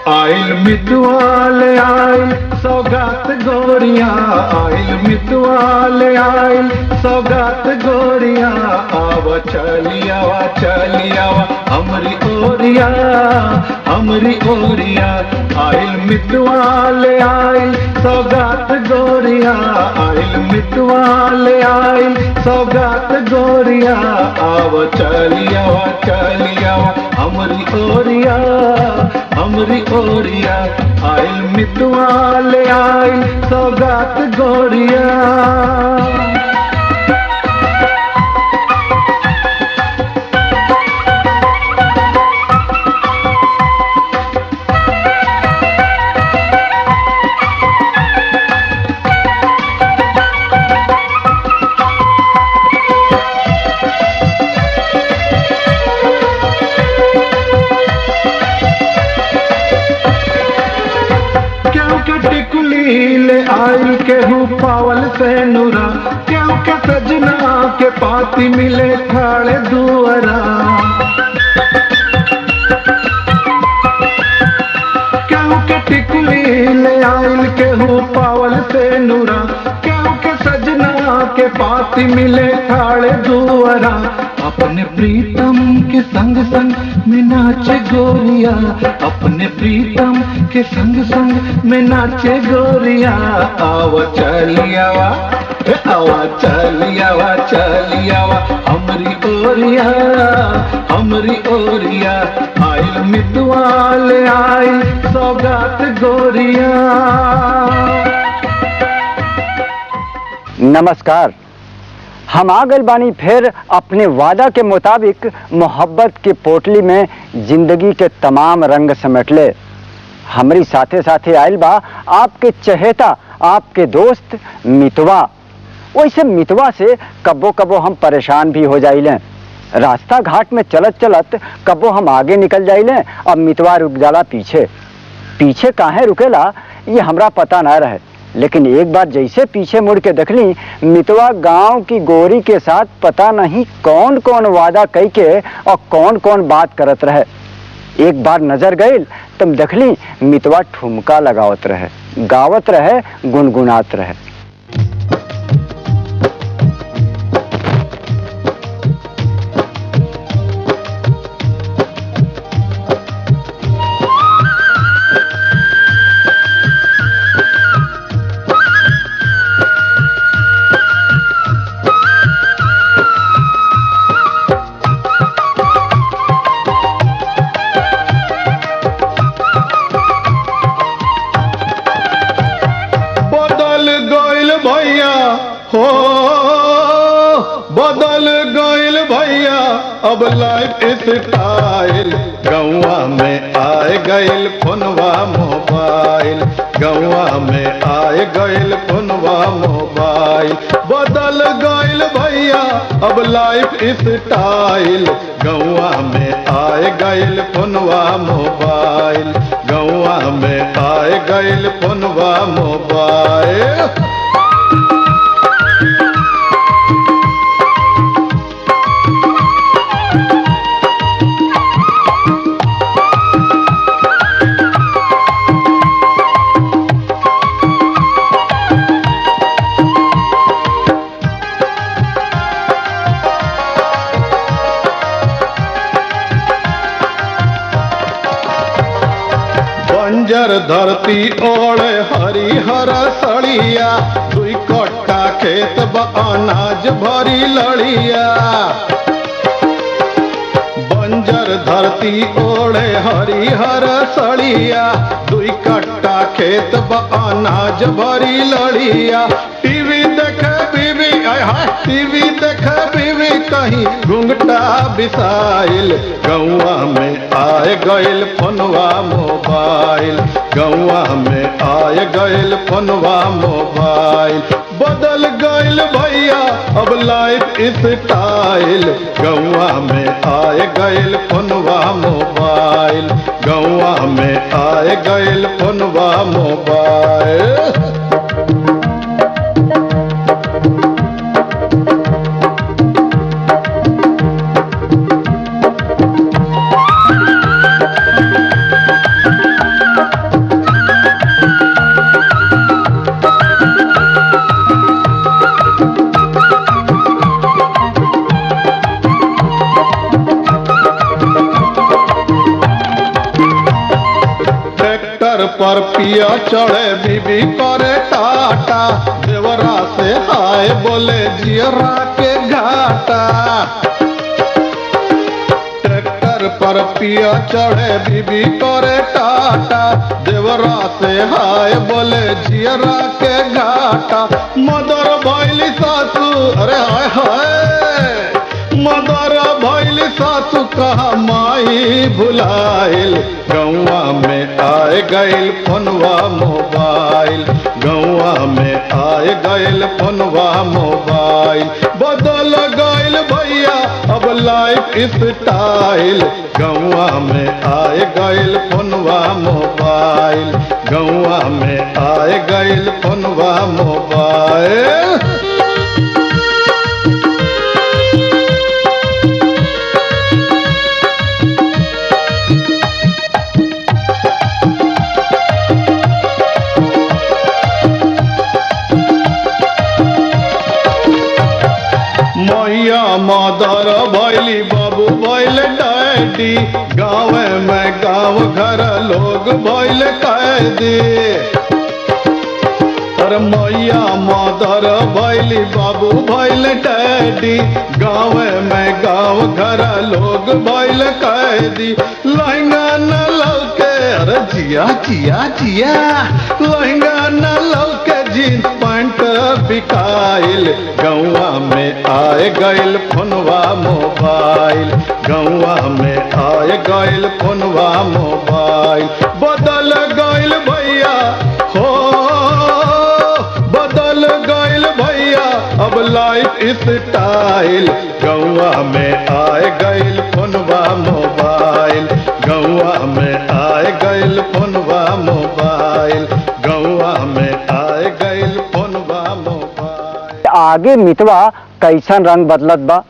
आइल मितवाले आइल सौगात गोरिया, आइल मितवाले आइल सौगात गोरिया, आवा चलिया हमरी ओरिया, हमरी ओरिया। आइल मितवाले आइल सौगात गोरिया, आइल मितवाले आइल सौगात गोरिया, आवा चलिया हमरी ओरिया, हमरी ओरिया। आइल मितवाले आइल सौगात गोरिया। टिकुली आइल केहू पावल से नुरा, क्यों के सजना के पाती मिले ठाड़े दुअरा। क्यों के टिकुली आइल केहू पावल से नुरा, क्यों के सजना के पाती मिले ठाड़े दुअरा। अपने प्रीतम के संग संग में नाचे गोरिया, अपने प्रीतम के संग संग में नाचे गोरिया। आवा चलियावा, आवा चलियावा हमरी ओरिया, हमरी ओरिया। आइल मितवाले आइल सौगात गोरिया। नमस्कार, हम आ गए बानी फिर अपने वादा के मुताबिक मोहब्बत की पोटली में जिंदगी के तमाम रंग समेटले। हमारी साथे साथे आइल बा आपके चहेता, आपके दोस्त मितवा। वैसे मितवा से कब्बो कब्बो हम परेशान भी हो जाइले। रास्ता घाट में चलत चलत कब्बो हम आगे निकल जाइले और मितवा रुक जाला पीछे। पीछे काहे रुकेला ये हमरा पता ना रहे, लेकिन एक बार जैसे पीछे मुड़ के देखली मितवा गांव की गोरी के साथ पता नहीं कौन कौन वादा कई के और कौन कौन बात करत रहे। एक बार नजर गई तब देखली मितवा ठुमका लगावत रहे, गावत रहे, गुनगुनात रहे। हो बदल गइल भैया अब लाइफ स्टाइल, गौवा में आए गइल फोनवा मोबाइल, गौवा में आए गइल फोनवा मोबाइल। बदल गइल भैया अब लाइफ स्टाइल, गौवा में आए गइल फोनवा मोबाइल, गौवा में आए गइल फोनवा मोबाइल। बंजर धरती ओढ़े हरिहर सड़िया, दुई कट्टा खेत बा अनाज भरी लड़िया। बंजर धरती ओढ़े हरिहर सड़िया, दुई कट्टा खेत बा अनाज भरी लड़िया। टीवी देखे बीवी, टीवी देखे बीवी कहीं घुंघटा बिसाइल, गौवा में आए गइल फोनवा मोबाइल, गौवा में आए गइल फोनवा मोबाइल। बदल गइल भैया अब लाइफ स्टाइल, गौवा में आए गइल फोनवा मोबाइल, आए गइल फोनवा मोबाइल। पर पिया चढ़े बीबी करे टाटा, देवरा से हाय बोले जियरा के घाटा। ट्रैक्टर पर पिया चढ़े बीबी करे टाटा, देवरा से हाय बोले जियरा के घाटा। मदर भैली सासू अरे हाय हाय, मदर भैली सासू कहा माई भुलाइल। गौवा में आए गइल फोनवा मोबाइल, गौवा में आए गइल फोनवा मोबाइल। बदल गइल भैया अब लाइफ स्टाइल, गौवा में आए गइल फोनवा मोबाइल, गौवा में आए गइल फोनवा मोबाइल। मैया मदर भैली बाबू भैल डैडी, गाँव में गाँव घर लोग भैल कैदी। और मैया मदर भैली बाबू भैल डैडी, गाँव में गाँव घर लोग भैल कैदी। लहंगा न लौके अरे जिया जिया जिया, लहंगा न लौके जींस पैंट बिकाइल। गौवा में आए गइल फोनवा मोबाइल, गौवा में आए गइल फोनवा मोबाइल। बदल गइल भैया हो, बदल गइल भैया अब लाइफ स्टाइल। गौवा में आए गइल फोनवा मोबाइल, गौवा में आए गइल फोनवा मोबाइल, गौवा में आए गइल फोनवा मोबाइल। आगे मितवा कैसन रंग बदलत बा।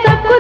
सब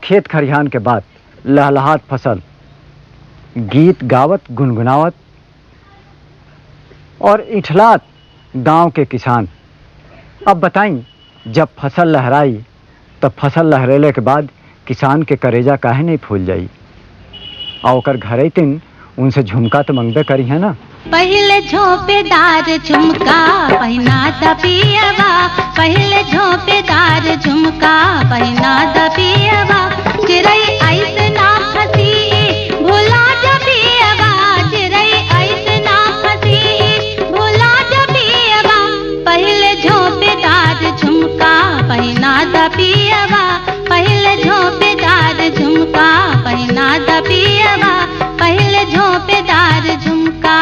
खेत खरिहान के बाद लहलहात फसल, गीत गावत गुनगुनावत और इठलात गांव के किसान। अब बताई, जब फसल लहराई तब फसल लहरेले के बाद किसान के करेजा काहे नहीं फूल जाई? और ओकर घरे तीन उनसे झुमका तो मंगबे करी है ना। पहले झोंपेदार झुमका पहना दबियवा, पहले झोंपेदार झुमका पहना दबियवा, चिरई ऐसे ना फंसी भुला जबियवा, चिरई ऐसे ना फंसी भुला जबियवा, पहले झोंपेदार झुमका पहना दबियवा, पहले झोंपेदार झुमका पहना दबियवा, पहले झोंपेदार झुमका।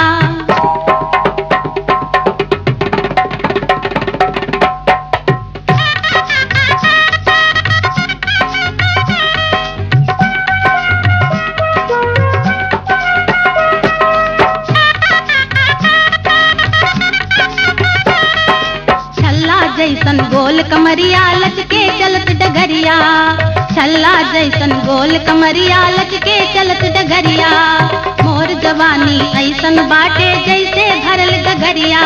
जैसन गोल कमरिया लचके चलत डगरिया, छल्ला जैसन गोल कमरिया लचके चलत डगरिया, मोर जवानी ऐसन बाटे जैसे भरल गगरिया,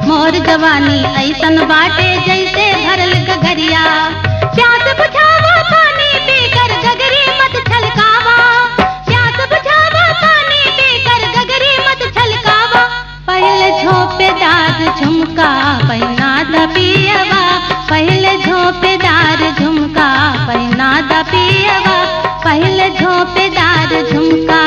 मोर जवानी ऐसन बाटे जैसे भरल गगरिया, प्यास बुझावा पानी पीकर गगरी मत छलकावा, प्यास बुझावा पानी पीकर गगरी मत छलकावा, पहले झोंपेदार झुमका पहना दबियवा, पहले झोंपेदार झुमका पहना दबियवा, पहले झोंपेदार झुमका।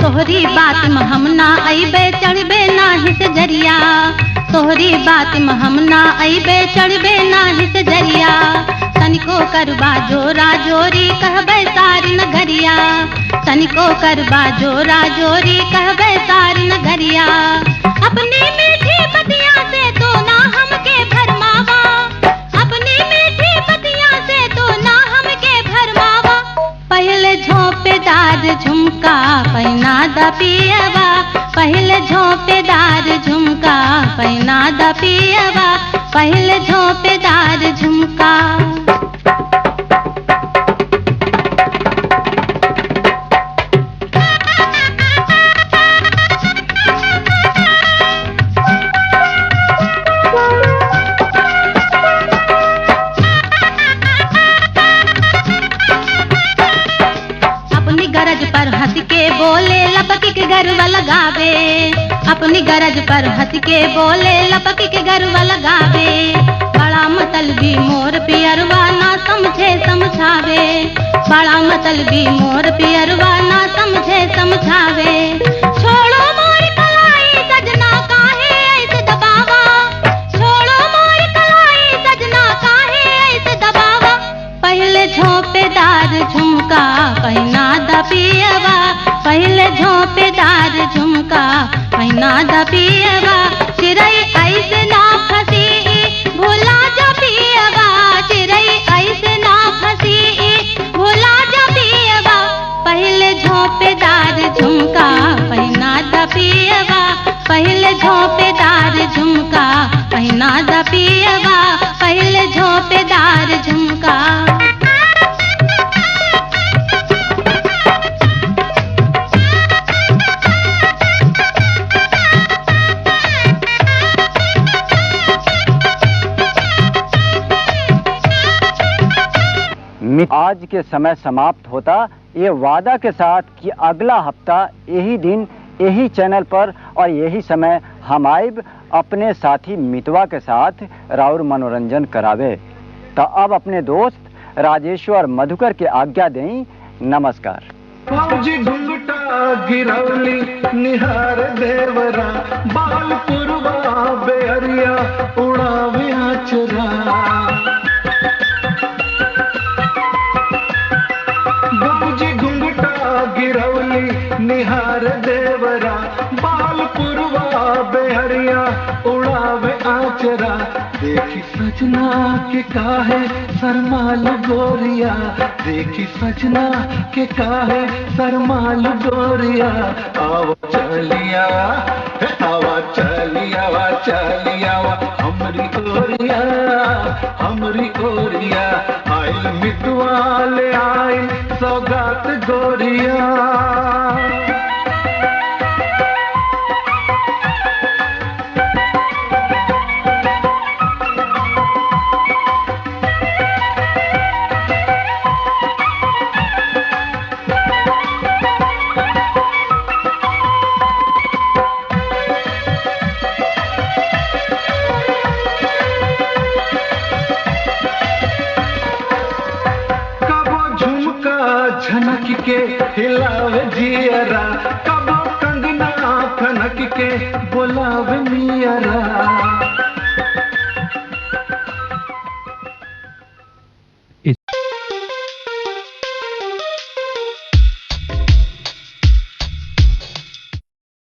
तोहरी बात में हम ना अइबे चढ़बे ना हिस जरिया, तोहरी बात में हम ना अइबे चढ़बे ना हिस जरिया, तनिको करबा जोरा जोरी कहबे सारी नगरिया, तनिको करबा जोरा जोरी कहबे सारी नगरिया, अपनी मीठी बतिया से तो ना हमके भरमावा, अपनी मीठी बतिया से तो ना हमके भरमावा, पहले झोंपेदार झुमका पहना दबियवा, पहले झोंपेदार झुमका पहना दबियवा, पहले झोंपेदार झुमका। गरज पर हंस के बोले लपक के गरवा लगावे, अपनी गरज पर हंस के बोले लपक के गरवा लगावे, बड़ा मतलबी मोर पियरवा ना समझे समझावे, बड़ा मतलबी मोर पियरवा ना समझे समझावे, छोड़ो मोर कलाई सजना काहे ऐसे दबावा, छोड़ो मोर कलाई सजना काहे ऐसे दबावा, पहले झोंपेदार झुमका पहना दबियवा, पहले झोंपेदार झुमका पहना दबियवा, चिरई ऐसे ना फंसी भुला जबियवा, चिरई ऐसे ना फंसी भुला जबियवा, पहले झोंपेदार झुमका पहना दबियवा, पहले झोंपेदार झुमका पहना दबियवा, पहले झोंपेदार झुमका। आज के समय समाप्त होता ये वादा के साथ कि अगला हफ्ता यही दिन यही चैनल पर और यही समय हम आइब अपने साथी मितवा के साथ राउर मनोरंजन करावे। तो अब अपने दोस्त राजेश्वर मधुकर के आज्ञा दें। नमस्कार। फौजी घुंघटा गिरौली निहार देवरा, बाल पुरवा बेअरिया उड़ावे आचरा, फौजी घुंघटा गिरौली निहार देवरा, बाल पुरवा बेअरिया उड़ावे आचरा, देखी सजना के काहे सरमाल गोरिया, देखी सजना के काहे सरमाल गोरिया। आवा चलिया, आवा चलिया, आवा चलिया, हमरी ओरिया, हमरी ओरिया। आइल मितवाल आइल सौगात गोरिया। झनक के हिलावे जियरा, कबो कंगना खनक के बोलावे मियरा।